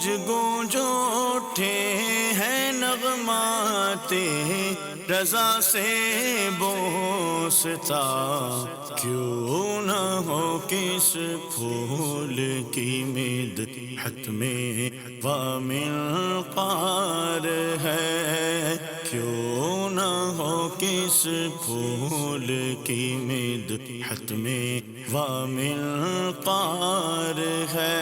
گونج گونج اٹھے ہیں نغمات رضا سے بوستا، کیوں نہ ہو کس پھول کی مدحت میں وامنقار ہے، کیوں نہ ہو کس پھول کی مدحت میں وامنقار ہے۔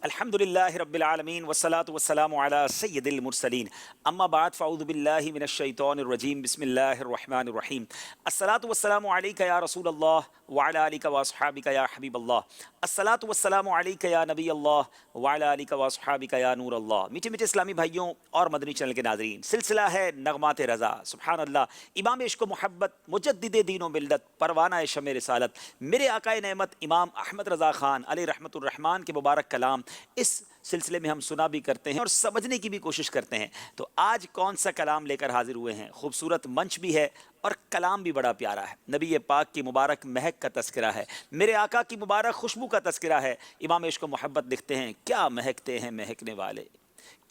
الحمد للہ رب العالمین والصلاة والسلام علی سید المرسلین، اما بعد فاعوذ باللہ من الشیطان الرجیم، بسم اللہ الرحمن الرحیم۔ الصلاة والسلام علیک یا رسول اللہ وعلی آلک واصحابک یا حبیب اللہ، الصلاة والسلام علیک یا نبی اللہ وعلی آلک واصحابک یا نور اللہ۔ میٹھے میٹھے اسلامی بھائیوں اور مدنی چینل کے ناظرین، سلسلہ ہے نغمات رضا۔ سبحان اللہ، امام عشق و محبت، مجدد دین و ملت، پروانہ شمع رسالت، میرے آقائے نعمت امام احمد رضا خان علیہ رحمۃ الرحمن کے مبارک کلام اس سلسلے میں ہم سنا بھی کرتے ہیں اور سمجھنے کی بھی کوشش کرتے ہیں۔ تو آج کون سا کلام لے کر حاضر ہوئے ہیں؟ خوبصورت منچ بھی ہے اور کلام بھی بڑا پیارا ہے۔ نبی پاک کی مبارک مہک کا تذکرہ ہے، میرے آقا کی مبارک خوشبو کا تذکرہ ہے۔ امام عشق و محبت لکھتے ہیں، کیا مہکتے ہیں مہکنے والے،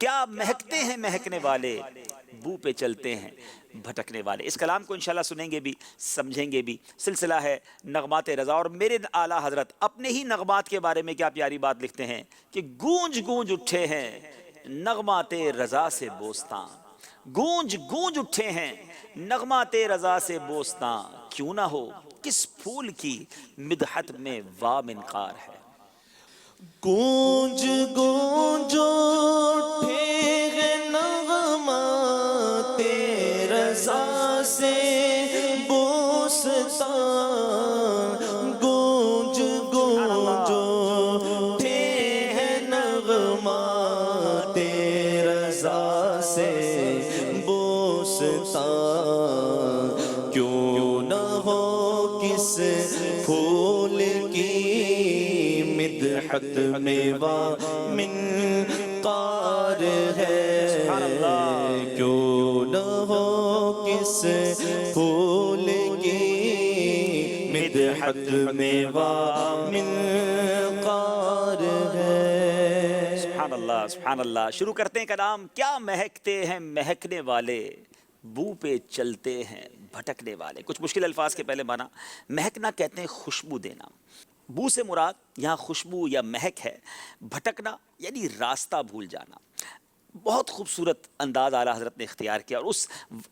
کیا مہکتے ہیں مہکنے والے، بو پہ چلتے ہیں بھٹکنے والے۔ اس کلام کو انشاءاللہ سنیں گے بھی، سمجھیں گے بھی۔ سلسلہ ہے نغمات رضا، اور میرے اعلیٰ حضرت اپنے ہی نغمات کے بارے میں کیا پیاری بات لکھتے ہیں کہ گونج گونج اٹھے ہیں نغمات رضا سے بوستاں، گونج گونج اٹھے ہیں نغمات رضا سے بوستاں، کیوں نہ ہو کس پھول کی مدحت میں وامنقار ہے۔ گونج گونج اٹھے ہیں نغمات رضا سے بوستان، گونج گونج اٹھے ہیں نغمات رضا سے بوستان، کیوں نہ ہو کس پھول کی مدحت میں وامنقار ہے، کیوں نہ ہو کس پھول کی مدحت میں وامنقار ہے۔ سبحان اللہ سبحان اللہ۔ شروع کرتے ہیں کلام، کیا مہکتے ہیں مہکنے والے، بو پہ چلتے ہیں بھٹکنے والے۔ کچھ مشکل الفاظ کے پہلے معنی، مہکنا کہتے ہیں خوشبو دینا، بو سے مراد یہاں خوشبو یا مہک ہے، بھٹکنا یعنی راستہ بھول جانا۔ بہت خوبصورت انداز اعلیٰ حضرت نے اختیار کیا، اور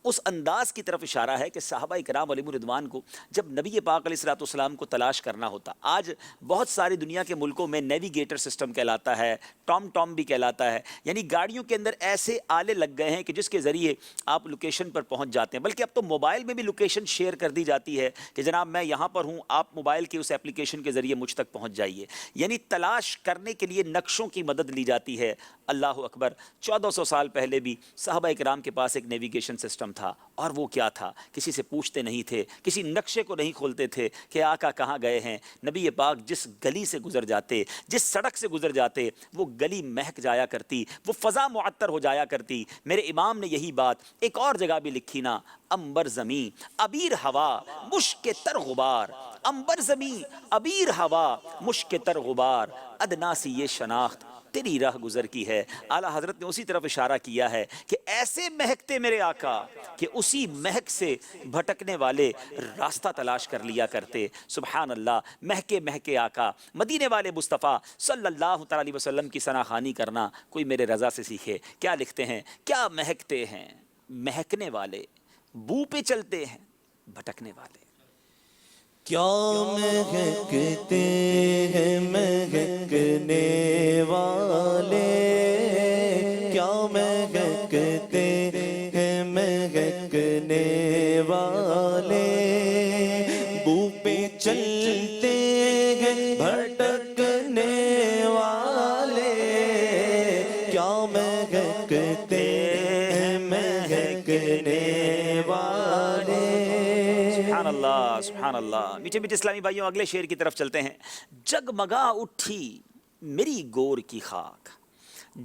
اس انداز کی طرف اشارہ ہے کہ صحابہ کرام علیہم الرضوان کو جب نبی پاک علیہ الصلوۃ والسلام کو تلاش کرنا ہوتا، آج بہت ساری دنیا کے ملکوں میں نیویگیٹر سسٹم کہلاتا ہے، ٹام ٹام بھی کہلاتا ہے، یعنی گاڑیوں کے اندر ایسے آلے لگ گئے ہیں کہ جس کے ذریعے آپ لوکیشن پر پہنچ جاتے ہیں، بلکہ اب تو موبائل میں بھی لوکیشن شیئر کر دی جاتی ہے کہ جناب میں یہاں پر ہوں، آپ موبائل کے اس اپلیکیشن کے ذریعے مجھ تک پہنچ جائیے، یعنی تلاش کرنے کے لیے نقشوں کی مدد لی جاتی ہے۔ اللہ اکبر، 1400 سال پہلے بھی صحابہ کرام کے پاس ایک نیویگیشن سسٹم تھا، اور وہ کیا تھا؟ کسی سے پوچھتے نہیں تھے، کسی نقشے کو نہیں کھولتے تھے کہ آقا کہاں گئے ہیں۔ نبی پاک جس گلی سے گزر جاتے، جس سڑک سے گزر جاتے، وہ گلی مہک جایا کرتی، وہ فضا معطر ہو جایا کرتی۔ میرے امام نے یہی بات ایک اور جگہ بھی لکھی نا، امبر زمین ابیر ہوا مشک تر غبار، امبر زمین ابیر ہوا مشک تر غبار، ادنا سی یہ شناخت تیری راہ گزر کی ہے۔ اعلیٰ حضرت نے اسی طرف اشارہ کیا ہے کہ ایسے مہکتے میرے آقا کہ اسی مہک سے بھٹکنے والے راستہ تلاش کر لیا کرتے۔ سبحان اللہ، مہکے مہکے آقا، مدینے والے مصطفیٰ صلی اللہ تعالی علیہ وسلم کی ثنا خوانی کرنا کوئی میرے رضا سے سیکھے۔ کیا لکھتے ہیں؟ کیا مہکتے ہیں مہکنے والے، بو پہ چلتے ہیں بھٹکنے والے۔ کیا مہکتے ہیں مہکنے والے، کیا مہکتے ہیں مہکنے والے، بو پہ چلتے ہیں بھٹکنے والے، کیا مہکتے ہیں مہکنے والے۔ سبحان اللہ سبحان اللہ۔ میٹھے میٹھے اسلامی بھائیوں، اگلے شعر کی طرف چلتے ہیں۔ جگمگا اٹھی میری گور کی خاک،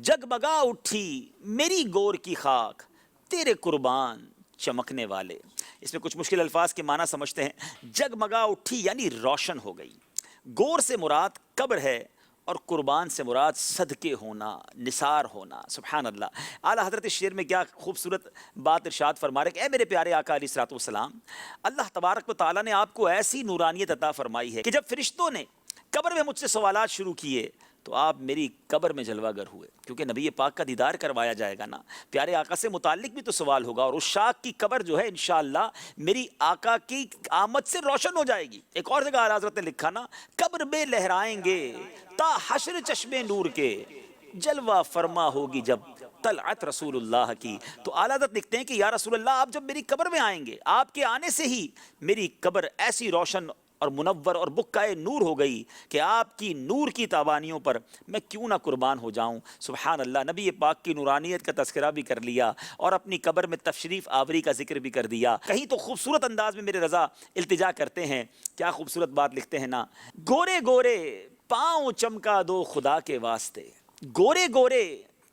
جگمگا اٹھی میری گور کی خاک، تیرے قربان چمکنے والے۔ اس میں کچھ مشکل الفاظ کے معنی سمجھتے ہیں۔ جگمگا اٹھی یعنی روشن ہو گئی، گور سے مراد قبر ہے، اور قربان سے مراد صدقے ہونا، نثار ہونا. سبحان اللہ. اعلیٰ حضرت اس شعر میں کیا خوبصورت بات ارشاد فرما رہے کہ اے میرے پیارے آقا علیہ الصلوۃ والسلام، اللہ تبارک و تعالیٰ نے آپ کو ایسی نورانیت عطا فرمائی ہے کہ جب فرشتوں نے قبر میں مجھ سے سوالات شروع کیے تو آپ میری قبر میں جلوہ گر ہوئے، کیونکہ نبی پاک کا دیدار کروایا جائے گا نا، پیارے آقا سے متعلق بھی تو سوال ہوگا، اور اس شاخ کی قبر جو ہے انشاءاللہ میری آقا کی آمد سے روشن ہو جائے گی. ایک اور جگہ اعلیٰ حضرت نے لکھا نا، قبر میں لہرائیں گے تا حشر چشمے نور کے، جلوہ فرما ہوگی جب طلعت رسول اللہ کی. تو اعلیٰ حضرت لکھتے ہیں کہ یا رسول اللہ، آپ جب میری قبر میں آئیں گے، آپ کے آنے سے ہی میری قبر ایسی روشن اور منور اور بکائے نور ہو گئی کہ آپ کی نور کی تابانیوں پر میں کیوں نہ قربان ہو جاؤں. سبحان اللہ. نبی پاک کی نورانیت کا تذکرہ بھی کر لیا اور اپنی قبر میں تشریف آوری کا ذکر بھی کر دیا. کہیں تو خوبصورت انداز میں میرے رضا التجا کرتے ہیں. کیا خوبصورت بات لکھتے ہیں نا، گورے گورے پاؤں چمکا دو خدا کے واسطے، گورے گورے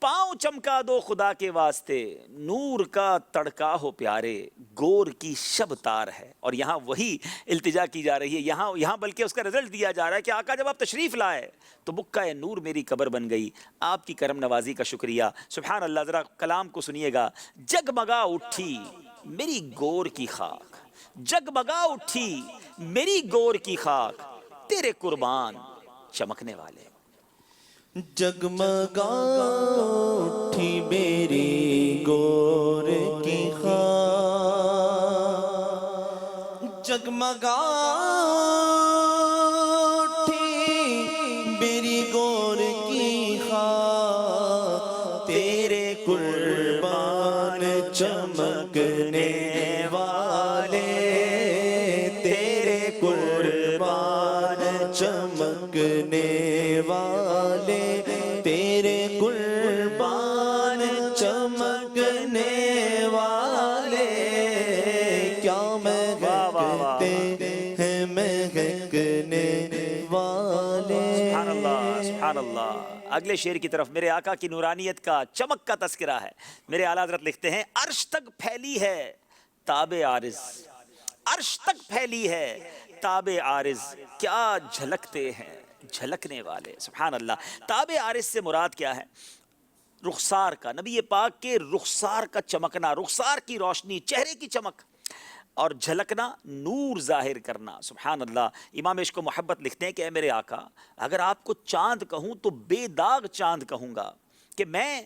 پاؤں چمکا دو خدا کے واسطے، نور کا تڑکا ہو پیارے، گور کی شب تار ہے. اور یہاں وہی التجا کی جا رہی ہے، یہاں بلکہ اس کا رزلٹ دیا جا رہا ہے کہ آقا جب آپ تشریف لائے تو بکہ نور میری قبر بن گئی. آپ کی کرم نوازی کا شکریہ. سبحان اللہ. ذرا کلام کو سنیے گا. جگمگا اٹھی میری گور کی خاک، جگمگا اٹھی میری گور کی خاک، تیرے قربان چمکنے والے. جگمگا اٹھی میری گور کی خاک، جگمگا اٹھی میری گور کی خاک، تیرے قربان چمکنے والے، تیرے قربان چمکنے والے، تیرے قربان چمکنے والے، کیا مہکتے ہیں مہکنے والے. سبحان اللہ. سبحان اللہ. اگلے شعر کی طرف میرے آقا کی نورانیت کا چمک کا تذکرہ ہے. میرے اعلیٰ حضرت لکھتے ہیں، عرش تک پھیلی ہے تاب عارض، عرش تک پھیلی ہے تاب عارض، کیا جھلکتے ہیں جھلکنے والے. سبحان اللہ. تاب عارض سے مراد کیا ہے؟ رخسار کا، نبی پاک کے رخسار کا چمکنا، رخسار کی روشنی، چہرے کی چمک، اور جھلکنا، نور ظاہر کرنا. سبحان اللہ. امام عشق و محبت لکھتے ہیں کہ اے میرے آقا، اگر آپ کو چاند کہوں تو بے داغ چاند کہوں گا، کہ میں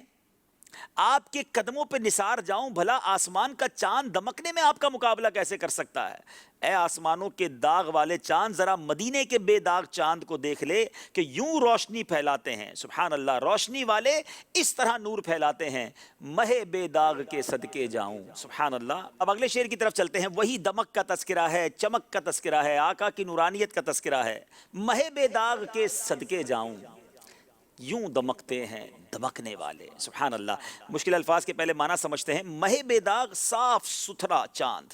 آپ کے قدموں پہ نثار جاؤں، بھلا آسمان کا چاند دمکنے میں آپ کا مقابلہ کیسے کر سکتا ہے؟ اے آسمانوں کے داغ والے چاند، ذرا مدینے کے بے داغ چاند کو دیکھ لے کہ یوں روشنی پھیلاتے ہیں. سبحان اللہ. روشنی والے اس طرح نور پھیلاتے ہیں، مہے بے داغ کے صدقے جاؤں. سبحان اللہ. اب اگلے شعر کی طرف چلتے ہیں. وہی دمک کا تذکرہ ہے، چمک کا تذکرہ ہے، آقا کی نورانیت کا تذکرہ ہے. مہے بے داغ کے صدقے جاؤں، یوں دمکتے ہیں دمکنے والے. سبحان اللہ. مشکل الفاظ کے پہلے معنی سمجھتے ہیں. مہے بے داغ صاف ستھرا چاند.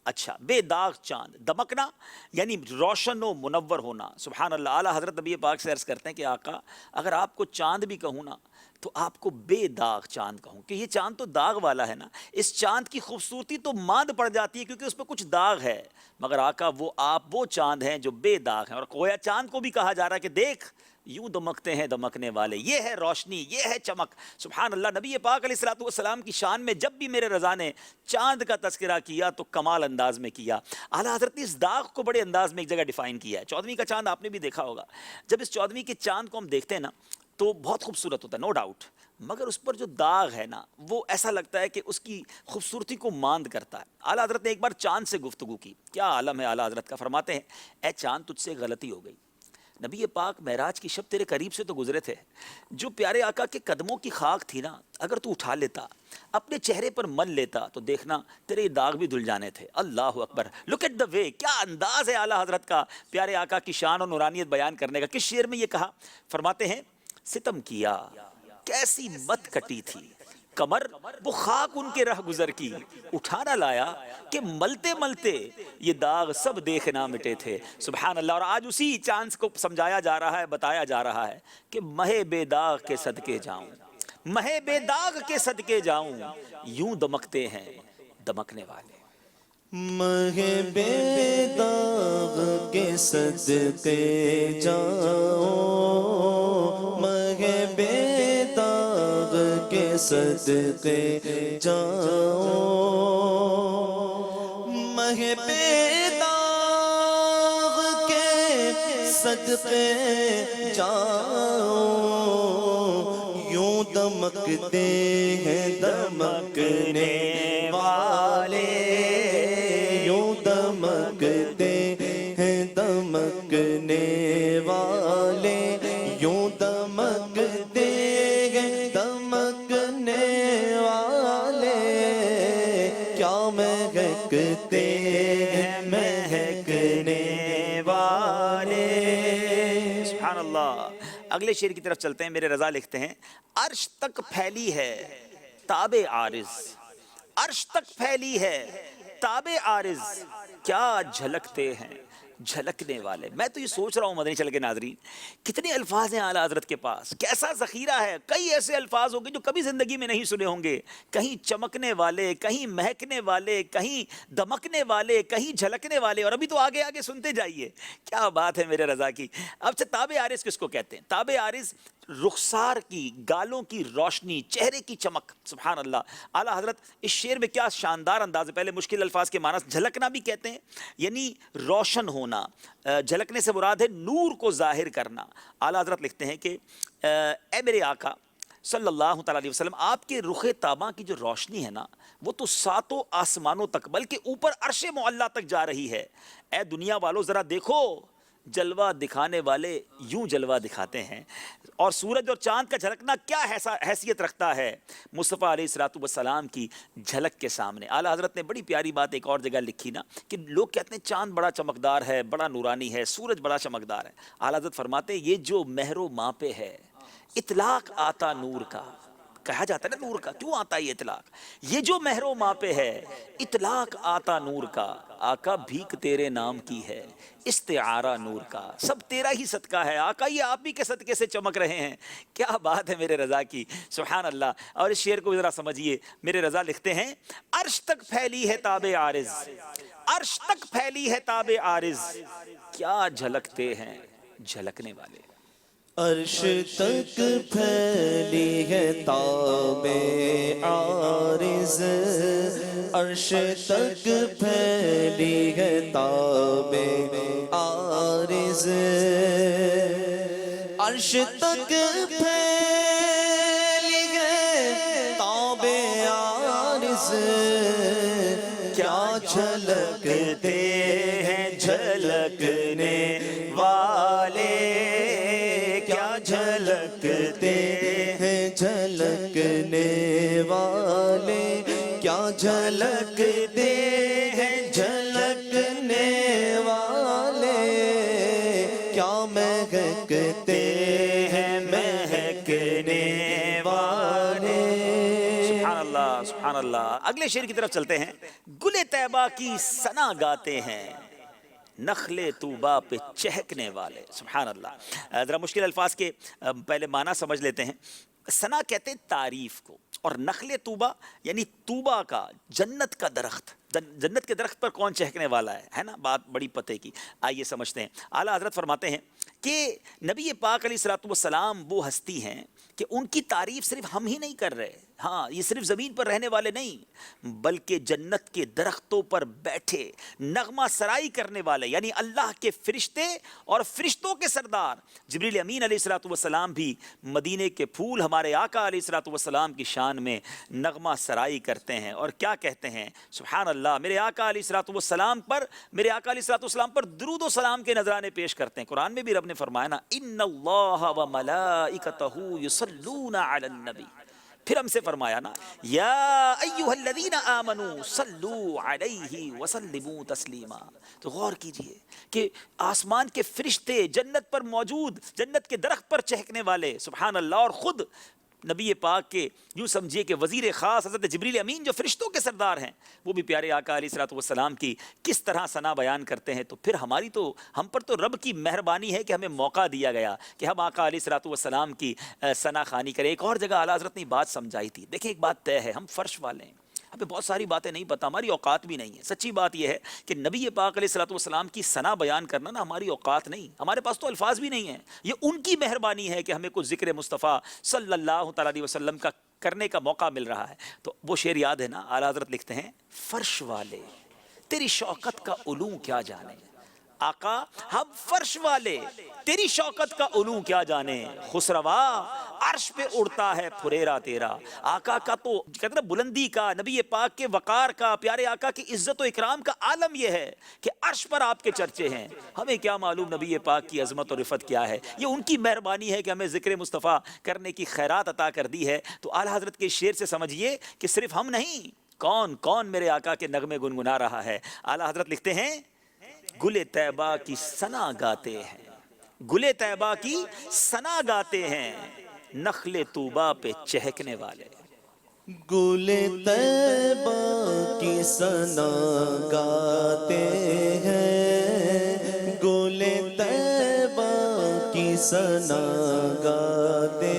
اچھا، بے داغ چاند، دمکنا یعنی روشن و منور ہونا. سبحان اللہ. اعلیٰ حضرت نبی پاک سے عرض کرتے ہیں کہ آقا، اگر آپ کو چاند بھی کہوں نا تو آپ کو بے داغ چاند کہوں، کہ یہ چاند تو داغ والا ہے نا. اس چاند کی خوبصورتی تو ماند پڑ جاتی ہے کیونکہ اس پہ کچھ داغ ہے، مگر آقا آپ وہ چاند ہیں جو بے داغ ہیں. اور گویا چاند کو بھی کہا جا رہا ہے کہ دیکھ، یوں دمکتے ہیں دمکنے والے. یہ ہے روشنی، یہ ہے چمک. سبحان اللہ. نبی پاک علیہ الصلوۃ والسلام کی شان میں جب بھی میرے رضا نے چاند کا تذکرہ کیا تو کمال انداز میں کیا. اعلیٰ حضرت نے اس داغ کو بڑے انداز میں ایک جگہ ڈیفائن کیا ہے. 14ویں کا چاند آپ نے بھی دیکھا ہوگا. جب اس 14ویں کے چاند کو ہم دیکھتے ہیں نا تو بہت خوبصورت ہوتا ہے، نو ڈاؤٹ، مگر اس پر جو داغ ہے نا وہ ایسا لگتا ہے کہ اس کی خوبصورتی کو ماند کرتا ہے. اعلیٰ حضرت نے ایک بار چاند سے گفتگو کی. کیا عالم ہے اعلیٰ حضرت کا. فرماتے ہیں، اے چاند، تجھ سے غلطی ہو گئی. نبی پاک معراج کی شب تیرے قریب سے تو گزرے تھے، جو پیارے آقا کے قدموں کی خاک تھی نا، اگر تو اٹھا لیتا، اپنے چہرے پر مل لیتا تو دیکھنا تیرے داغ بھی دھل جانے تھے. اللہ اکبر. لک ایٹ دا وے. کیا انداز ہے اعلیٰ حضرت کا پیارے آقا کی شان اور نورانیت بیان کرنے کا. کس شعر میں یہ کہا؟ فرماتے ہیں، ستم کیا کیسی مت کٹی تھی کمر، وہ خاک ان کے رہ گزر کی، اٹھانا لایا کہ ملتے ملتے یہ داغ سب دیکھنا مٹے تھے. سبحان اللہ. اور آج اسی چانس کو سمجھایا جا رہا ہے، بتایا جا رہا ہے کہ مہے بے داغ کے صدقے جاؤں، مہے بے داغ کے صدقے جاؤں، یوں دمکتے ہیں دمکنے والے. مہ بے داغ کے صدقے جاؤ، مہ بے داغ کے صدقے جاؤ، مہ بے داغ کے صدقے جاؤ، یوں دمکتے ہیں دمکنے والے، یوں دمکتے ہیں دمکنے والے، یوں دمکتے ہیں دمکنے والے، کیا مہکتے ہیں مہکنے والے۔ سبحان اللہ۔ اگلے شعر کی طرف چلتے ہیں۔ میرے رضا لکھتے ہیں، عرش تک پھیلی ہے تاب عارض، عرش تک پھیلی ہے تاب عارض، کیا جھلکتے ہیں جھلکنے والے۔ میں تو یہ سوچ رہا ہوں مدنی چل کے ناظرین، کتنے الفاظ ہیں اعلیٰ حضرت کے پاس، کیسا ذخیرہ ہے۔ کئی ایسے الفاظ ہوں گے جو کبھی زندگی میں نہیں سنے ہوں گے، کہیں چمکنے والے، کہیں مہکنے والے، کہیں دمکنے والے، کہیں جھلکنے والے، اور ابھی تو آگے آگے سنتے جائیے۔ کیا بات ہے میرے رضا کی۔ اب سے تاب عارض کس کو کہتے ہیں؟ تاب عارض رخسار کی، گالوں کی روشنی، چہرے کی چمک۔ سبحان اللہ۔ اعلیٰ حضرت اس شعر میں کیا شاندار انداز ہے۔ پہلے مشکل الفاظ کے معنی جھلکنا بھی کہتے ہیں، یعنی روشن ہونا۔ جھلکنے سے مراد ہے نور کو ظاہر کرنا۔ اعلیٰ حضرت لکھتے ہیں کہ اے میرے آقا صلی اللہ تعالیٰ علیہ وسلم، آپ کے رخ تاباں کی جو روشنی ہے نا، وہ تو ساتوں آسمانوں تک بلکہ اوپر عرش معلیٰ تک جا رہی ہے۔ اے دنیا والو ذرا دیکھو، جلوہ دکھانے والے یوں جلوہ دکھاتے ہیں، اور سورج اور چاند کا جھلکنا کیا حیثیت رکھتا ہے مصطفیٰ علیہ الصلوۃ والسلام کی جھلک کے سامنے۔ اعلیٰ حضرت نے بڑی پیاری بات ایک اور جگہ لکھی نا، کہ لوگ کہتے ہیں چاند بڑا چمکدار ہے، بڑا نورانی ہے، سورج بڑا چمکدار ہے۔ اعلیٰ حضرت فرماتے ہیں یہ جو مہر و ماں پہ ہے، اطلاق آتا نور کا، کہا جاتا ہے نا نور کا، کیوں آتا ہے یہ اطلاق؟ یہ جو مہر و ماں پہ ہے، اطلاق آتا نور کا، آقا بھیک تیرے نام کی ہے، استعارہ نور کا، سب تیرا ہی صدقہ ہے آقا، یہ آپ ہی کے صدقے سے چمک رہے ہیں۔ کیا بات ہے میرے رضا کی، سبحان اللہ۔ اور اس شعر کو ذرا سمجھیے۔ میرے رضا لکھتے ہیں، عرش تک پھیلی ہے تاب عارض، عرش تک پھیلی ہے تاب عارض، کیا جھلکتے ہیں جھلکنے والے۔ عرش تک پھیلی ہے تاب عارض، عرش تک پھیلی ہے تاب عارض، عرش تک پھیلی ہے تاب عارض، کیا جھلکتے ہیں جھلکنے والے، جھلکتے ہیں جھلکنے والے، کیا جھلکتے ہیں جھلکنے والے، کیا مہکتے ہیں مہکنے والے۔ سبحان اللہ سبحان اللہ۔ اگلے شعر کی طرف چلتے ہیں۔ گل طیبہ کی ثنا گاتے ہیں، نخل طوبہ پہ چہکنے والے۔ سبحان اللہ۔ ذرا مشکل الفاظ کے پہلے معنی سمجھ لیتے ہیں۔ ثنا کہتے ہیں تعریف کو، اور نخل طوبہ یعنی طوبہ کا، جنت کا درخت۔ جنت کے درخت پر کون چہکنے والا ہے نا، بات بڑی پتے کی۔ آئیے سمجھتے ہیں۔ اعلیٰ حضرت فرماتے ہیں کہ نبی پاک علیہ الصلوۃ والسلام وہ ہستی ہیں کہ ان کی تعریف صرف ہم ہی نہیں کر رہے، ہاں یہ صرف زمین پر رہنے والے نہیں، بلکہ جنت کے درختوں پر بیٹھے نغمہ سرائی کرنے والے، یعنی اللہ کے فرشتے اور فرشتوں کے سردار جبریل امین علیہ الصلوۃ والسلام بھی مدینے کے پھول ہمارے آقا علیہ الصلوۃ والسلام کی شان میں نغمہ سرائی کرتے ہیں، اور کیا کہتے ہیں؟ سبحان اللہ، میرے آقا علیہ الصلوۃ والسلام پر، میرے آقا علیہ الصلوۃ والسلام پر درود و سلام کے نذرانے پیش کرتے ہیں۔ قرآن میں بھی رب نے فرمایا نا، ان اللہ و ملائکتہ یصلون علی النبی، پھر ہم سے فرمایا نا، یا ایھا الذین آمنوا صلوا علیہ وسلموا تسلیما۔ تو غور کیجئے کہ آسمان کے فرشتے جنت پر موجود، جنت کے درخت پر چہکنے والے، سبحان اللہ، اور خود نبی پاک کے یوں سمجھیے کہ وزیر خاص حضرت جبریل امین جو فرشتوں کے سردار ہیں، وہ بھی پیارے آقا علیہ الصلوۃ والسلام کی کس طرح ثنا بیان کرتے ہیں۔ تو پھر ہم پر تو رب کی مہربانی ہے کہ ہمیں موقع دیا گیا کہ ہم آقا علیہ الصلوۃ والسلام کی ثنا خوانی کریں۔ ایک اور جگہ اعلیٰ حضرت نے بات سمجھائی تھی، دیکھیں ایک بات طے ہے، ہم فرش والے ہیں، ہمیں بہت ساری باتیں نہیں پتہ، ہماری اوقات بھی نہیں ہے. سچی بات یہ ہے کہ نبی پاک علیہ الصلوۃ والسلام کی ثنا بیان کرنا نا ہماری اوقات نہیں، ہمارے پاس تو الفاظ بھی نہیں ہیں. یہ ان کی مہربانی ہے کہ ہمیں کچھ ذکر مصطفیٰ صلی اللہ تعالیٰ علیہ وسلم کا کرنے کا موقع مل رہا ہے. تو وہ شعر یاد ہے نا، اعلیٰ حضرت لکھتے ہیں فرش والے تیری شوکت کا علوم کیا جانے. آقا ہم فرش والے تیری شوکت کا علوم کیا جانے. خسروا عرش پہ اڑتا ہے پھریرا تیرا. آقا کا تو کہتے ہیں بلندی کا، نبی پاک کے وقار کا، پیارے آقا کی عزت و اکرام کا عالم یہ ہے کہ عرش پر آپ کے چرچے ہیں. ہمیں کیا معلوم نبی پاک کی عظمت اور رفت کیا ہے. یہ ان کی مہربانی ہے کہ ہمیں ذکر مصطفیٰ کرنے کی خیرات عطا کر دی ہے. تو اعلیٰ حضرت کے شعر سے سمجھیے کہ صرف ہم نہیں، کون کون میرے آقا کے نغمے گنگنا رہا ہے. اعلیٰ حضرت لکھتے ہیں گل طیبہ کی ثنا گاتے ہیں، گل طیبہ کی ثنا گاتے ہیں، نخل طوبہ پہ چہکنے والے. گل طیبہ کی ثنا گاتے ہیں، گل طیبہ کی ثنا گاتے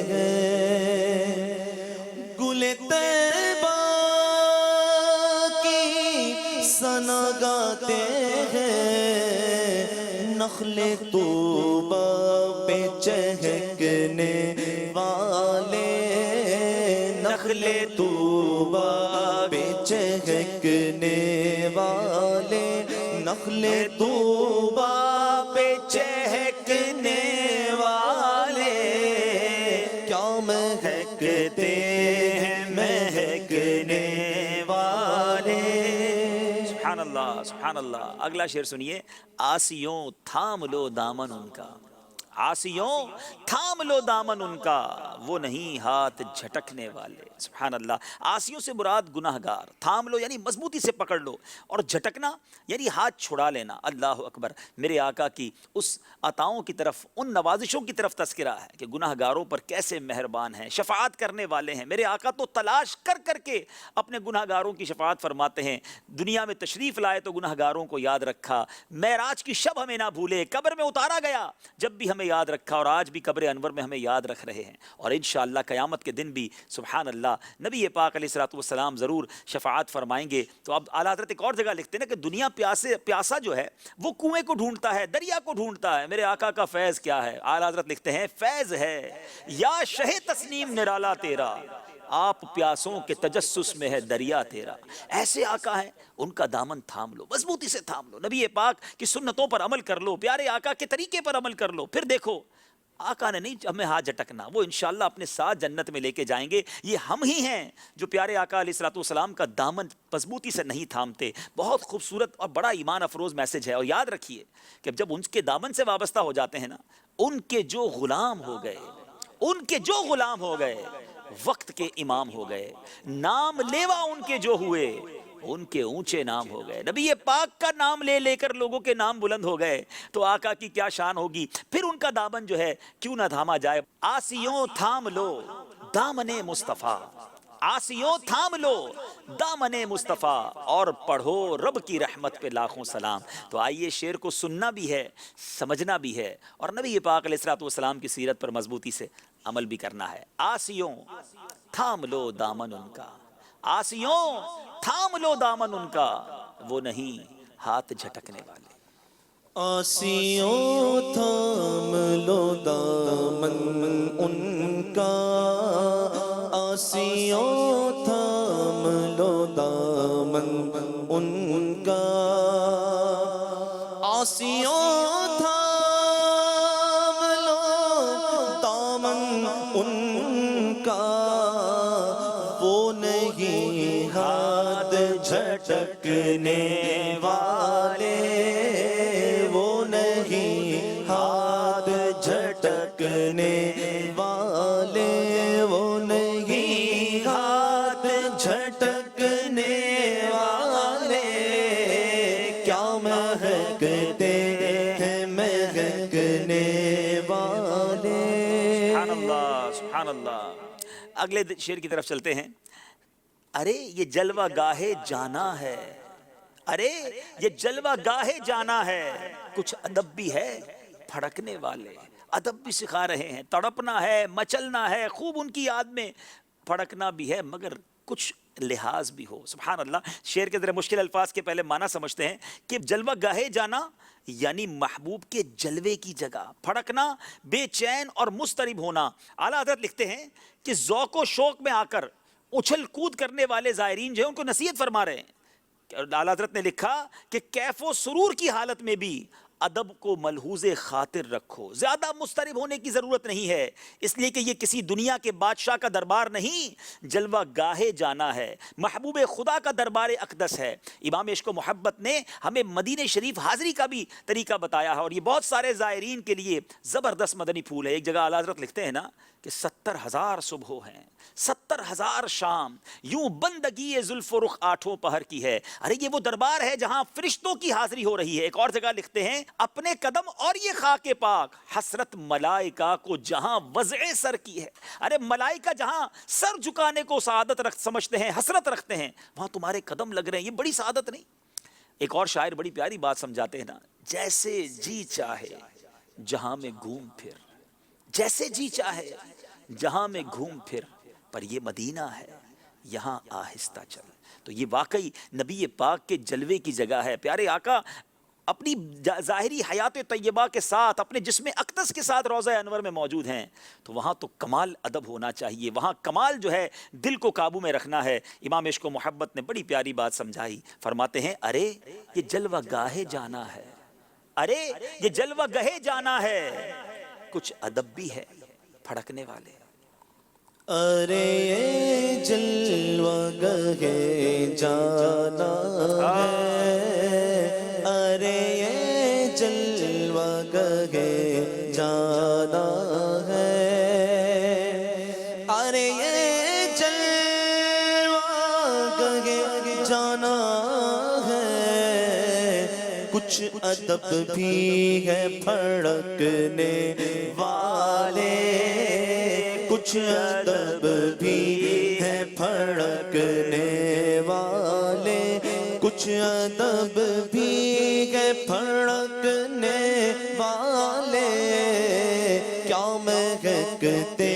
ہیں، گل طیبہ کی ثنا گاتے ہیں، نخل طوبہ پہ چہکنے والے، نخل طوبہ پہ چہکنے والے، نخل طوبہ پہ چہکنے والے، کیا مہکتے ہیں مہکنے والے. سبحان اللہ سبحان اللہ. اگلا شعر سنیے. آسیوں تھام لو دامن ان کا، آسیوں تھام لو دامن ان کا، وہ نہیں ہاتھ جھٹکنے والے. سبحان اللہ. آسیوں سے مراد گناہ گار، تھام لو یعنی مضبوطی سے پکڑ لو، اور جھٹکنا یعنی ہاتھ چھڑا لینا. اللہ اکبر. میرے آقا کی اس عطاؤں کی طرف، ان نوازشوں کی طرف تذکرہ ہے کہ گناہ گاروں پر کیسے مہربان ہیں، شفاعت کرنے والے ہیں. میرے آقا تو تلاش کر کر کے اپنے گناہ گاروں کی شفاعت فرماتے ہیں. دنیا میں تشریف لائے تو گناہ گاروں کو یاد رکھا، معراج کی شب ہمیں نہ بھولے، قبر میں اتارا گیا جب بھی ہمیں یاد رکھا، اور آج بھی قبر انور میں ہمیں یاد رکھ رہے ہیں. اور انشاءاللہ قیامت کے دن بھی سبحان اللہ نبی پاک علیہ الصلوۃ والسلام ضرور شفاعت فرمائیں گے. تو اب اعلیٰ حضرت ایک اور جگہ لکھتے ہیں نا کہ دنیا پیاسا جو ہے وہ کنویں کو ڈھونڈتا ہے، دریا کو ڈھونڈتا ہے. میرے آقا کا فیض کیا ہے. اعلیٰ حضرت لکھتے ہیں فیض ہے یا شہ تسنیم نرالا تیرا، آپ پیاسوں کے تجسس میں ہے دریا تیرا. ایسے آقا ہیں، ان کا دامن تھام لو، مضبوطی سے تھام لو، نبی پاک کی سنتوں پر عمل کر لو، پیارے آقا کے طریقے پر عمل کر لو. پھر دیکھو آقا نے نہیں ہمیں ہاتھ جھٹکنا، وہ انشاءاللہ اپنے ساتھ جنت میں لے کے جائیں گے. یہ ہم ہی ہیں جو پیارے آقا علیہ الصلوۃ والسلام کا دامن مضبوطی سے نہیں تھامتے. بہت خوبصورت اور بڑا ایمان افروز میسج ہے. اور یاد رکھیے کہ جب ان کے دامن سے وابستہ ہو جاتے ہیں نا، ان کے جو غلام ہو گئے، ان کے جو غلام ہو گئے وقت کے امام ہو گئے، نام لیوا ان کے جو ہوئے ان کے اونچے نام ہو گئے. نبی پاک کا نام لے لے کر لوگوں کے نام بلند ہو گئے تو آقا کی کیا شان ہوگی. پھر ان کا دامن جو ہے کیوں نہ تھاما جائے. آسیوں تھام لو دامن مصطفیٰ، آسیوں تھام لو دامن مصطفیٰ، اور پڑھو رب کی رحمت پہ لاکھوں سلام. تو آئیے شعر کو سننا بھی ہے، سمجھنا بھی ہے، اور نبی پاک علیہ الصلوۃ والسلام کی سیرت پر مضبوطی سے عمل بھی کرنا ہے. آسیوں تھام لو دامن ان کا، آسیوں تھام لو دامن ان کا، وہ نہیں ہاتھ جھٹکنے والے. آسیوں تھام لو دامن ان کا، آسیوں تھام لو دامن ان کا، آسیوں تھام لو دامن ان کا، وہ نہیں ہاتھ جھٹکنے والے، وہ نہیں ہاتھ جھٹکنے والے، وہ نہیں ہاتھ جھٹکنے والے، کیا مہکتے ہیں مہکنے والے. سبحان اللہ سبحان اللہ. اگلے شعر کی طرف چلتے ہیں. ارے یہ جلوہ گاہے جانا ہے، ارے یہ جلوہ گاہے جانا ہے، کچھ ادب بھی ہے پھڑکنے والے. ادب بھی سکھا رہے ہیں، تڑپنا ہے، مچلنا ہے، خوب ان کی یاد میں پھڑکنا بھی ہے، مگر کچھ لحاظ بھی ہو. سبحان اللہ. شعر کے ذرا مشکل الفاظ کے پہلے معنی سمجھتے ہیں کہ جلوہ گاہے جانا یعنی محبوب کے جلوے کی جگہ پھڑکنا، بے چین اور مضطرب ہونا. اعلیٰ حضرت لکھتے ہیں کہ ذوق و شوق میں آ کر اچھل کود کرنے والے زائرین جو ہیں ان کو نصیحت فرما رہے ہیں. اعلیٰ حضرت نے لکھا کہ کیف و سرور کی حالت میں بھی ادب کو ملحوظ خاطر رکھو. زیادہ مضطرب ہونے کی ضرورت نہیں ہے، اس لیے کہ یہ کسی دنیا کے بادشاہ کا دربار نہیں، جلوہ گاہے جانا ہے، محبوب خدا کا دربار اقدس ہے. امام عشق و محبت نے ہمیں مدینہ شریف حاضری کا بھی طریقہ بتایا ہے، اور یہ بہت سارے زائرین کے لیے زبردست مدنی پھول ہے. ایک جگہ اعلیٰ حضرت لکھتے ہیں نا کہ 70,000 صبح ہیں، 70,000 شام، یوں بندگی زلف و رخ آٹھوں پہر کی ہے. ارے یہ وہ دربار ہے جہاں فرشتوں کی حاضری ہو رہی ہے. ایک اور جگہ لکھتے ہیں اپنے قدم اور یہ خاک پاک حسرت ملائکہ کو جہاں وضع سر کی ہے. ارے ملائکہ جہاں سر جھکانے کو سعادت سمجھتے ہیں، حسرت رکھتے ہیں، وہاں تمہارے قدم لگ رہے ہیں، یہ بڑی سعادت نہیں؟ ایک اور شاعر بڑی پیاری بات سمجھاتے ہیں نا، جیسے جی چاہے جہاں میں گھوم پھر، جیسے جی چاہے جہاں میں گھوم پھر، پر یہ مدینہ ہے یہاں آہستہ چل. تو یہ واقعی نبی پاک کے جلوے کی جگہ ہے. پیارے آقا اپنی ظاہری حیات طیبہ کے ساتھ، اپنے جسم اقدس کے ساتھ روضہ انور میں موجود ہیں، تو وہاں تو کمال ادب ہونا چاہیے، وہاں کمال جو ہے دل کو قابو میں رکھنا ہے. امام عشق و محبت نے بڑی پیاری بات سمجھائی. فرماتے ہیں ارے یہ جلوہ گاہے جانا ہے، ارے یہ جلوہ گاہے جانا ہے، کچھ ادب بھی ہے پھڑکنے والے. ارے جلوہ گاہے جانا ہے، ارے جلوہ گاہے جانا ہے، ارے جلوہ گاہے جانا ہے، کچھ ادب بھی ہے پھڑکنے والے، کچھ ادب بھی ہے پھڑکنے والے، کچھ ادب بھی ہے پھڑکنے والے. کیا مہکتے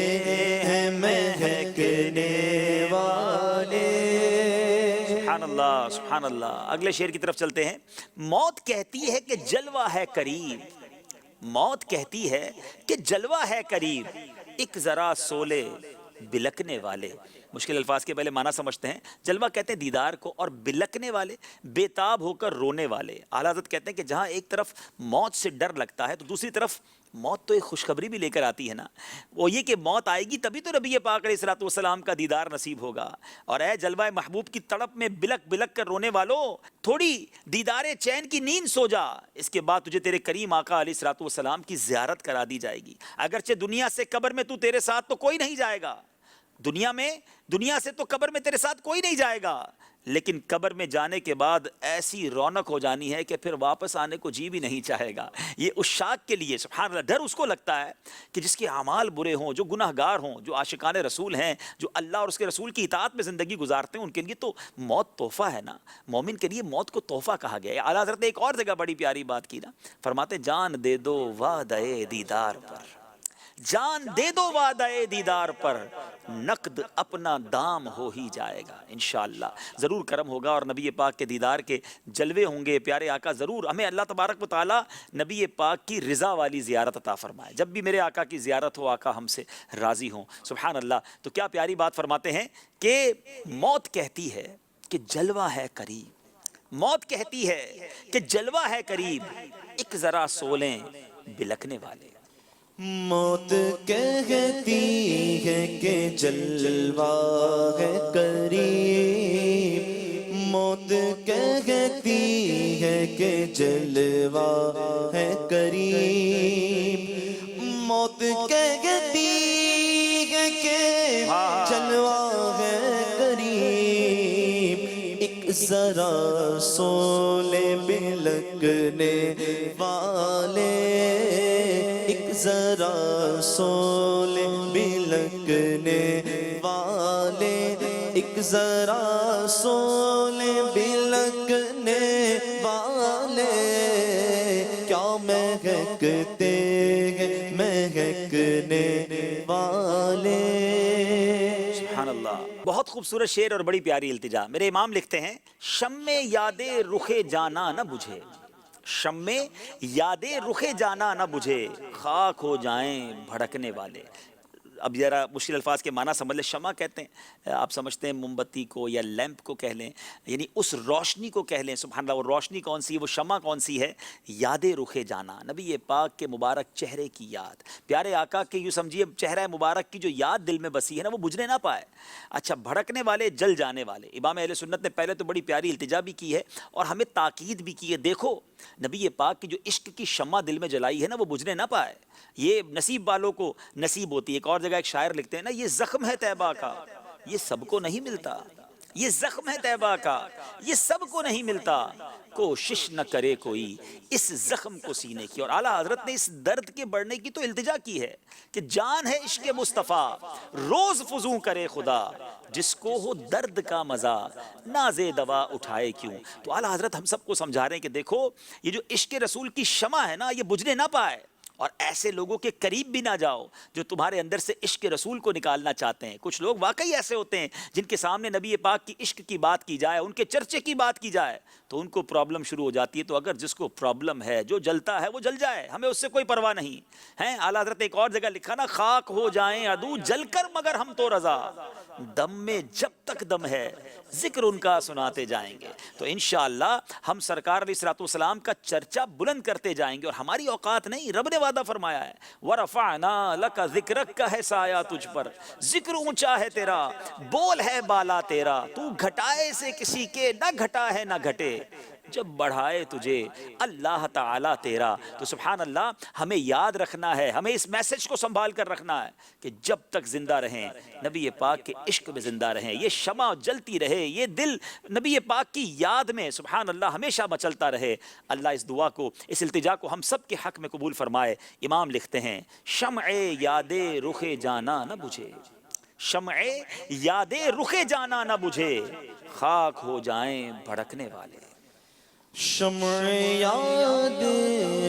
ہیں مہکنے والے. سبحان اللہ سبحان اللہ. اگلے شعر کی طرف چلتے ہیں. موت کہتی ہے کہ جلوہ ہے قریب، موت کہتی ہے کہ جلوہ ہے قریب، ایک ذرا سولے بلکنے والے. مشکل الفاظ کے پہلے معنی سمجھتے ہیں. جلوہ کہتے ہیں دیدار کو، اور بلکنے والے بے تاب ہو کر رونے والے. اعلیٰ حضرت کہتے ہیں کہ جہاں ایک طرف موت سے ڈر لگتا ہے تو دوسری طرف موت تو ایک خوشخبری بھی لے کر آتی ہے نا. وہ یہ کہ موت آئے گی تبھی تو نبی پاک علیہ الصلوۃ والسلام کا دیدار نصیب ہوگا. اور اے جلوہ محبوب کی تڑپ میں بلک بلک کر رونے والوں، تھوڑی دیدار چین کی نیند سو جا، اس کے بعد تجھے تیرے کریم آقا علیہ الصلوۃ والسلام کی زیارت کرا دی جائے گی. اگرچہ دنیا سے قبر میں تو تیرے ساتھ تو کوئی نہیں جائے گا، دنیا سے تو قبر میں تیرے ساتھ کوئی نہیں جائے گا، لیکن قبر میں جانے کے بعد ایسی رونق ہو جانی ہے کہ پھر واپس آنے کو جی بھی نہیں چاہے گا. یہ عشاق کے لیے سبحان اللہ ڈر اس کو لگتا ہے کہ جس کے اعمال برے ہوں، جو گناہ گار ہوں، جو عاشقان رسول ہیں، جو اللہ اور اس کے رسول کی اطاعت میں زندگی گزارتے ہیں، ان کے لیے تو موت تحفہ ہے نا. مومن کے لیے موت کو تحفہ کہا گیا ہے. اعلیٰ حضرت نے ایک اور جگہ بڑی پیاری بات کی نا. فرماتے جان دے دو وعدہ دیدار پر، جان دے دو وعدہ دیدار پر، نقد اپنا دام ہو ہی جائے گا. انشاءاللہ ضرور کرم ہوگا اور نبی پاک کے دیدار کے جلوے ہوں گے. پیارے آقا ضرور ہمیں اللہ تبارک و تعالی نبی پاک کی رضا والی زیارت عطا فرمائے. جب بھی میرے آقا کی زیارت ہو، آقا ہم سے راضی ہوں. سبحان اللہ. تو کیا پیاری بات فرماتے ہیں کہ موت کہتی ہے کہ جلوہ ہے قریب، موت کہتی ہے کہ جلوہ ہے قریب، ایک ذرا سولیں بلکنے والے. موت کہتی ہے کہ جلوہ ہے قریب، موت کہتی ہے کہ جلوہ ہے قریب، موت کہتی ہے کہ جلوہ ہے قریب، ایک ذرا سولے بلکنے والے، ذرا سولے بلکنے والے، ایک ذرا سولے بلکنے والے. کیا مہکتے ہیں مہکنے والے. سبحان اللہ، بہت خوبصورت شعر اور بڑی پیاری التجا۔ میرے امام لکھتے ہیں شمع یاد رخ جانا نہ بجھے، شمع یاد رخ جانا نہ بجھے، خاک ہو جائیں بھڑکنے والے۔ اب ذرا مشکل الفاظ کے معنی سمجھ لیں۔ شمع کہتے ہیں، آپ سمجھتے ہیں موم بتی کو یا لیمپ کو کہہ لیں، یعنی اس روشنی کو کہہ لیں۔ سبحان اللہ، وہ روشنی کون سی ہے، وہ شمع کون سی ہے؟ یاد رخ جانا، نبی پاک کے مبارک چہرے کی یاد، پیارے آقا کے یوں سمجھیے چہرہ مبارک کی جو یاد دل میں بسی ہے نا، وہ بجھنے نہ پائے۔ اچھا، بھڑکنے والے، جل جانے والے۔ امام اہل سنت نے پہلے تو بڑی پیاری التجا بھی کی ہے اور ہمیں تاکید بھی کی ہے، دیکھو نبی پاک کی جو عشق کی شمع دل میں جلائی ہے نا، وہ بجھنے نہ پائے۔ یہ نصیب والوں کو نصیب ہوتی ہے۔ ایک اور جگہ ایک شاعر لکھتے ہیں نا، یہ زخم ہے طیبہ کا، یہ سب کو نہیں ملتا، یہ زخم ہے طیبہ کا، یہ سب کو نہیں ملتا، کوشش نہ کرے کوئی اس زخم کو سینے کی۔ اور اعلیٰ حضرت نے اس درد کے بڑھنے کی تو التجا کی ہے کہ جان ہے عشق مصطفیٰ روز فزوں کرے خدا، جس کو ہو درد کا مزہ ناز دوا اٹھائے کیوں۔ تو اعلیٰ حضرت ہم سب کو سمجھا رہے ہیں کہ دیکھو یہ جو عشق رسول کی شمع ہے نا، یہ بجھنے نہ پائے، اور ایسے لوگوں کے قریب بھی نہ جاؤ جو تمہارے اندر سے عشق رسول کو نکالنا چاہتے ہیں۔ کچھ لوگ واقعی ایسے ہوتے ہیں جن کے سامنے نبی پاک کی عشق کی بات کی جائے، ان کے چرچے کی بات کی جائے تو ان کو پرابلم شروع ہو جاتی ہے۔ تو اگر جس کو پرابلم ہے، جو جلتا ہے وہ جل جائے، ہمیں اس سے کوئی پرواہ نہیں ہے۔ اعلیٰ حضرت ایک اور جگہ لکھا نا، خاک ہو جائیں عدو جل کر مگر ہم تو رضا، دم میں جب تک دم ہے ذکر ان کا سناتے جائیں گے۔ تو انشاءاللہ ہم سرکار علیہ الصلوۃ والسلام کا چرچا بلند کرتے جائیں گے، اور ہماری اوقات نہیں، رب نے وعدہ فرمایا ہے وَرَفَعْنَا لَكَ ذِكْرَكَ کا ہے سایہ تجھ پر، ذکر اونچا ہے تیرا، بول ہے بالا تیرا، تو گھٹائے سے کسی کے نہ گھٹا ہے نہ گھٹے، جب بڑھائے تجھے اللہ تعالیٰ تیرا۔ تو سبحان اللہ، ہمیں یاد رکھنا ہے، ہمیں اس میسج کو سنبھال کر رکھنا ہے کہ جب تک زندہ رہیں نبی پاک کے عشق میں زندہ رہیں، یہ شمع جلتی رہے، یہ دل نبی پاک کی یاد میں سبحان اللہ ہمیشہ مچلتا رہے۔ اللہ اس دعا کو، اس التجا کو ہم سب کے حق میں قبول فرمائے۔ امام لکھتے ہیں شمع یاد رخ جانا نہ بجھے، شمع یاد رخ جانا نہ بجھے، خاک ہو جائیں بھڑکنے والے۔ شمع یاد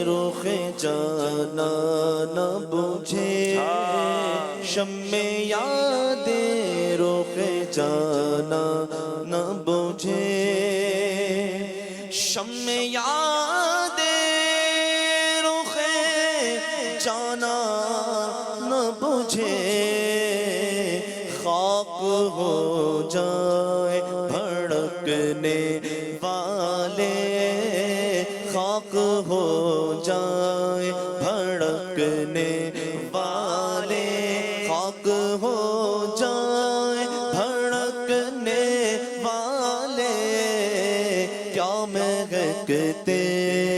رخ جانا نہ بجھے، شمع یاد رخ جانا نہ بجھے، شمع یاد رخ جانا نہ بجھے، خاک ہو جائے بھڑکنے والے، خاک ہو جائے بھڑکنے والے، خاک ہو جائے بھڑکنے والے، کیا مہکتے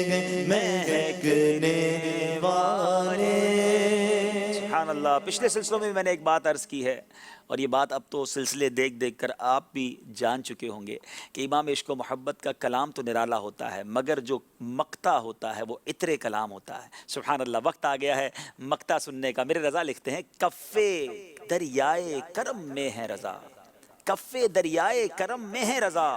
ہیں مہکنے والے۔ سبحان اللہ، پچھلے سلسلوں میں میں نے ایک بات عرض کی ہے، اور یہ بات اب تو سلسلے دیکھ دیکھ کر آپ بھی جان چکے ہوں گے کہ امام عشق و محبت کا کلام تو نرالا ہوتا ہے، مگر جو مقطع ہوتا ہے وہ عطر کلام ہوتا ہے۔ سبحان اللہ، وقت آ گیا ہے مقطع سننے کا۔ میرے رضا لکھتے ہیں کف دریائے کرم میں ہے رضا، کف دریائے کرم میں ہے رضا،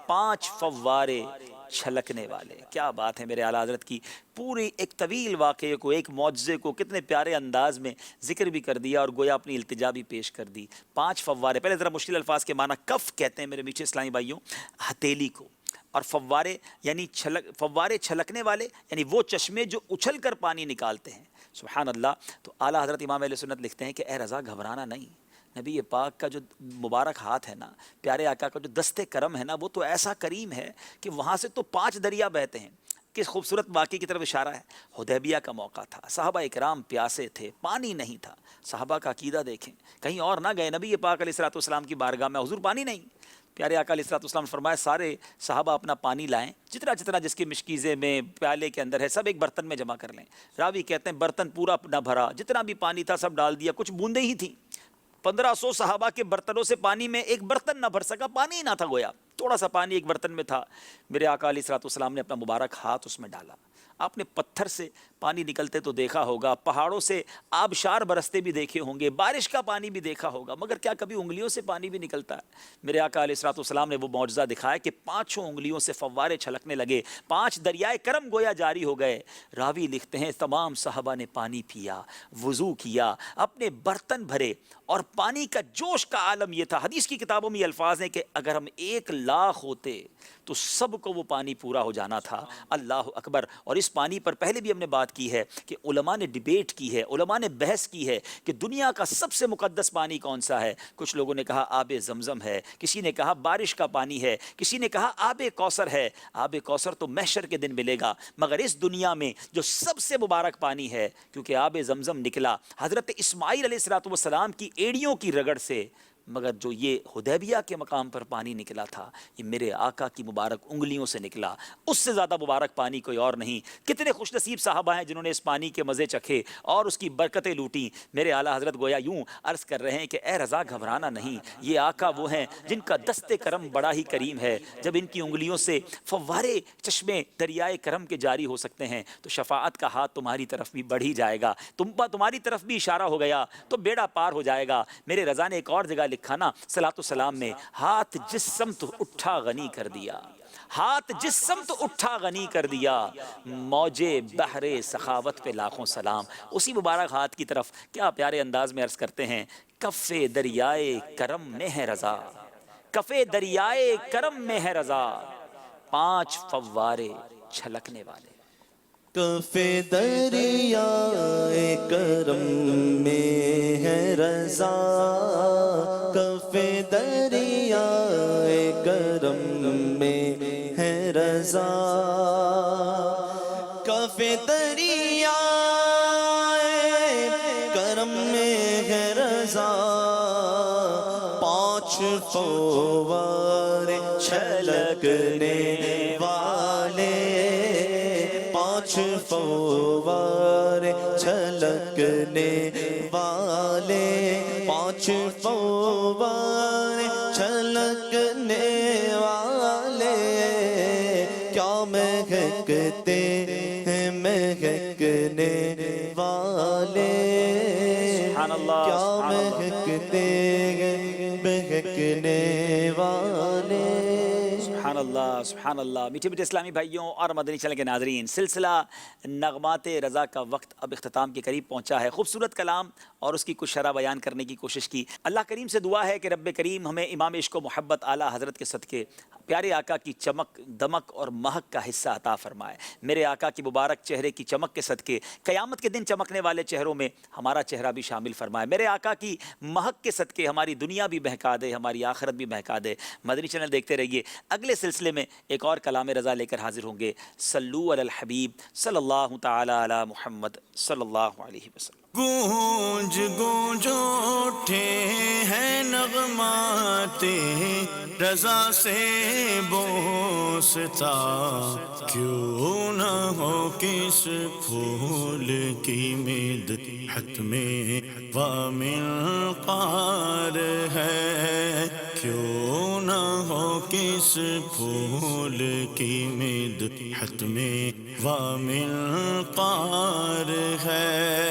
5 فوارے چھلکنے والے۔ کیا بات ہے میرے اعلیٰ حضرت کی، پوری ایک طویل واقعے کو، ایک معجزے کو کتنے پیارے انداز میں ذکر بھی کر دیا اور گویا اپنی التجا بھی پیش کر دی۔ 5 فوارے، پہلے ذرا مشکل الفاظ کے معنی۔ کف کہتے ہیں میرے میٹھے اسلامی بھائیوں ہتھیلی کو، اور فوارے یعنی فوارے چھلکنے والے، یعنی وہ چشمے جو اچھل کر پانی نکالتے ہیں۔ سبحان اللہ۔ تو اعلیٰ حضرت امام اہل سنت لکھتے ہیں کہ اے رضا گھبرانا نہیں، نبی پاک کا جو مبارک ہاتھ ہے نا، پیارے آقا کا جو دست کرم ہے نا، وہ تو ایسا کریم ہے کہ وہاں سے تو 5 دریا بہتے ہیں۔ کس خوبصورت واقعے کی طرف اشارہ ہے۔ حدیبیہ کا موقع تھا، صحابہ اکرام پیاسے تھے، پانی نہیں تھا۔ صحابہ کا عقیدہ دیکھیں، کہیں اور نہ گئے، نبی پاک علیہ الصلوۃ والسلام کی بارگاہ میں، حضور پانی نہیں۔ پیارے آقا علیہ الصلوۃ والسلام نے فرمایا سارے صحابہ اپنا پانی لائیں، جتنا جتنا جس کی مشکیزے میں پیالے کے اندر ہے سب ایک برتن میں جمع کر لیں۔ راوی کہتے ہیں برتن پورا نہ بھرا، جتنا بھی پانی تھا سب ڈال دیا، کچھ بوندیں ہی تھیں۔ 1500 صحابہ کے برتنوں سے پانی میں ایک برتن نہ بھر سکا، پانی ہی نہ تھا، گویا تھوڑا سا پانی ایک برتن میں تھا۔ میرے آقا علیہ الصلوۃ والسلام نے اپنا مبارک ہاتھ اس میں ڈالا، آپ نے پتھر سے پانی نکلتے تو دیکھا ہوگا، پہاڑوں سے آبشار برستے بھی دیکھے ہوں گے، بارش کا پانی بھی دیکھا ہوگا، مگر کیا کبھی انگلیوں سے پانی بھی نکلتا ہے؟ میرے آقا علیہ الصلوۃ والسلام نے وہ معجزہ دکھایا کہ 5 انگلیوں سے فوارے چھلکنے لگے، 5 دریائے کرم گویا جاری ہو گئے۔ راوی لکھتے ہیں تمام صحابہ نے پانی پیا، وضو کیا، اپنے برتن بھرے، اور پانی کا جوش کا عالم یہ تھا، حدیث کی کتابوں میں یہ الفاظ ہیں کہ اگر ہم 1,00,000 ہوتے تو سب کو وہ پانی پورا ہو جانا تھا۔ اللہ اکبر۔ اور اس پانی پر پہلے بھی ہم نے بات کی ہے کہ علماء نے ڈیبیٹ کی ہے، علماء نے بحث کی ہے کہ دنیا کا سب سے مقدس پانی کون سا ہے۔ کچھ لوگوں نے کہا آب زمزم ہے، کسی نے کہا بارش کا پانی ہے، کسی نے کہا آب کوثر ہے۔ آب کوثر تو محشر کے دن ملے گا، مگر اس دنیا میں جو سب سے مبارک پانی ہے، کیونکہ آب زمزم نکلا حضرت اسماعیل علیہ السلام کی ایڑیوں کی رگڑ سے، مگر جو یہ حدیبیہ کے مقام پر پانی نکلا تھا یہ میرے آقا کی مبارک انگلیوں سے نکلا، اس سے زیادہ مبارک پانی کوئی اور نہیں۔ کتنے خوش نصیب صحابہ ہیں جنہوں نے اس پانی کے مزے چکھے اور اس کی برکتیں لوٹیں۔ میرے اعلیٰ حضرت گویا یوں عرض کر رہے ہیں کہ اے رضا گھبرانا نہیں، یہ آقا وہ ہیں جن کا دست کرم بڑا ہی کریم ہے۔ جب ان کی انگلیوں سے فوارے چشمے دریائے کرم کے جاری ہو سکتے ہیں تو شفاعت کا ہاتھ تمہاری طرف بھی بڑھ ہی جائے گا، تمہاری طرف بھی اشارہ ہو گیا تو بیڑا پار ہو جائے گا۔ میرے رضا نے ایک اور جگہ لکھا نا صلاۃ السلام میں، ہاتھ جس سمت اٹھا غنی کر دیا، ہاتھ جس سمت اٹھا غنی کر دیا، موجے بحر سخاوت پہ لاکھوں سلام۔ اسی مبارک ہاتھ کی طرف کیا پیارے انداز میں عرض کرتے ہیں، کف دریائے کرم میں ہے رضا، کف دریائے کرم میں ہے رضا، 5 فوارے چھلکنے والے۔ کف دریائے کرم میں ہے رضا، کف دریائے کرم میں ہے رضا، کف دریائے کرم میں ہے رضا، 5 فوارے چھلکنے والے، 5 فوارے چھلکنے والے، 5 فوارے چھلکنے والے، کیا مہکتے ہیں مہکنے والے، سبحان اللہ، کیا سبحان اللہ۔ مہکتے ہیں مہکنے والے۔ سبحان اللہ، سبحان اللہ۔ میٹھے میٹھے اسلامی بھائیوں اور مدنی چینل کے ناظرین، سلسلہ نغمات رضا کا وقت اب اختتام کے قریب پہنچا ہے۔ خوبصورت کلام اور اس کی کچھ شرح بیان کرنے کی کوشش کی۔ اللہ کریم سے دعا ہے کہ رب کریم ہمیں امام عشق و محبت اعلیٰ حضرت کے صدقے پیارے آقا کی چمک، دمک اور مہک کا حصہ عطا فرمائے۔ میرے آقا کی مبارک چہرے کی چمک کے صدقے قیامت کے دن چمکنے والے چہروں میں ہمارا چہرہ بھی شامل فرمائے۔ میرے آقا کی مہک کے صدقے ہماری دنیا بھی مہکا دے، ہماری آخرت بھی مہکا دے۔ مدنی چینل دیکھتے رہیے، اگلے سلسلے میں ایک اور کلام رضا لے کر حاضر ہوں گے۔ صلو علی الحبیب صلی اللہ تعالی علی محمد صلی اللہ علیہ وسلم۔ گونج گونج اٹھے ہیں نغمات رضا سے بوستا، کیوں نہ ہو کس پھول کی مدحت میں ومنقار ہے، کیوں نہ ہو کس پھول کی مدحت میں ومنقار ہے۔